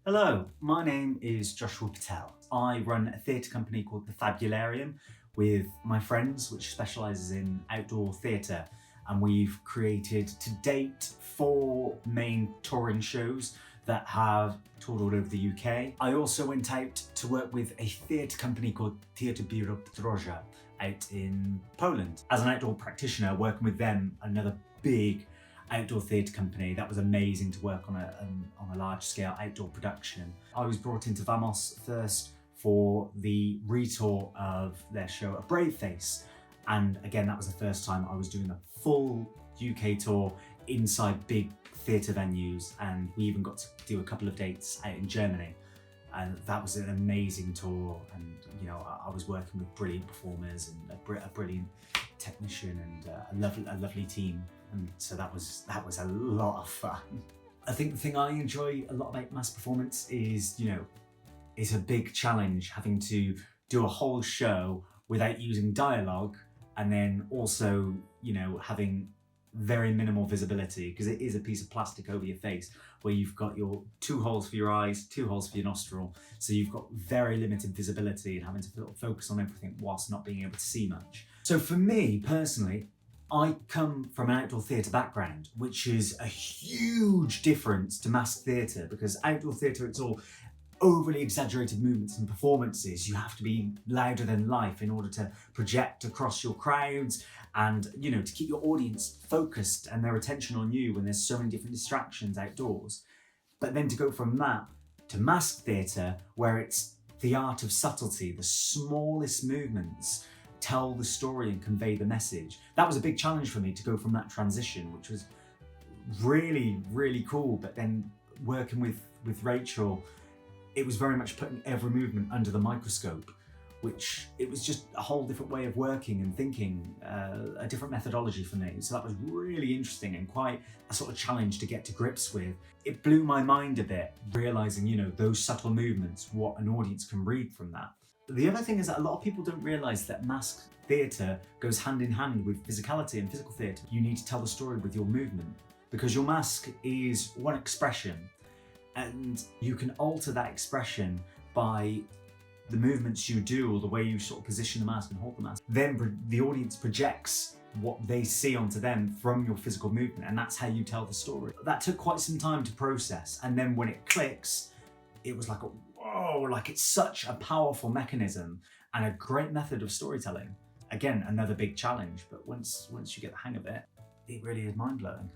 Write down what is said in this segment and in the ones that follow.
Hello, my name is Joshua Patel. I run a theatre company called The Fabularium with my friends, which specialises in outdoor theatre. And we've created to date 4 main touring shows that have toured all over the UK. I also went out to work with a theatre company called Theatre Biuro Podróża out in Poland. As an outdoor practitioner, working with them, another big outdoor theatre company. That was amazing to work on a large scale outdoor production. I was brought into Vamos first for the retour of their show A Brave Face, and again that was the first time I was doing a full UK tour inside big theatre venues, and we even got to do a couple of dates out in Germany, and that was an amazing tour. And you know, I was working with brilliant performers and a brilliant technician and a lovely team, and so that was a lot of fun. I think the thing I enjoy a lot about mass performance is, you know, it's a big challenge having to do a whole show without using dialogue, and then also, you know, having very minimal visibility, because it is a piece of plastic over your face where you've got your 2 holes for your eyes, 2 holes for your nostril, so you've got very limited visibility and having to focus on everything whilst not being able to see much. So for me personally, I come from an outdoor theatre background, which is a huge difference to masked theatre, because outdoor theatre, it's all overly exaggerated movements and performances. You have to be louder than life in order to project across your crowds and, you know, to keep your audience focused and their attention on you when there's so many different distractions outdoors. But then to go from that to masked theatre, where it's the art of subtlety, the smallest movements tell the story and convey the message. That was a big challenge for me to go from that transition, which was really, really cool. But then working with Rachel, it was very much putting every movement under the microscope, which it was just a whole different way of working and thinking, a different methodology for me. So that was really interesting and quite a sort of challenge to get to grips with. It blew my mind a bit, realizing, you know, those subtle movements, what an audience can read from that. The other thing is that a lot of people don't realize that masked theatre goes hand in hand with physicality and physical theatre. You need to tell the story with your movement, because your mask is one expression, and you can alter that expression by the movements you do or the way you sort of position the mask and hold the mask. Then the audience projects what they see onto them from your physical movement, and that's how you tell the story. That took quite some time to process, and then when it clicks, it was like, whoa, like it's such a powerful mechanism and a great method of storytelling. Again, another big challenge, but once you get the hang of it, it really is mind-blowing.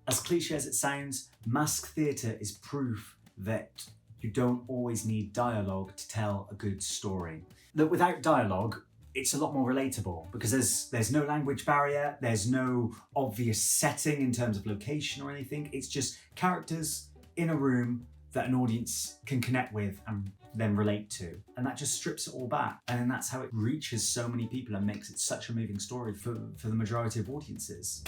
As cliche as it sounds, masked theatre is proof that you don't always need dialogue to tell a good story. That without dialogue, it's a lot more relatable, because there's no language barrier, there's no obvious setting in terms of location or anything. It's just characters in a room that an audience can connect with and then relate to. And that just strips it all back. And that's how it reaches so many people and makes it such a moving story for the majority of audiences.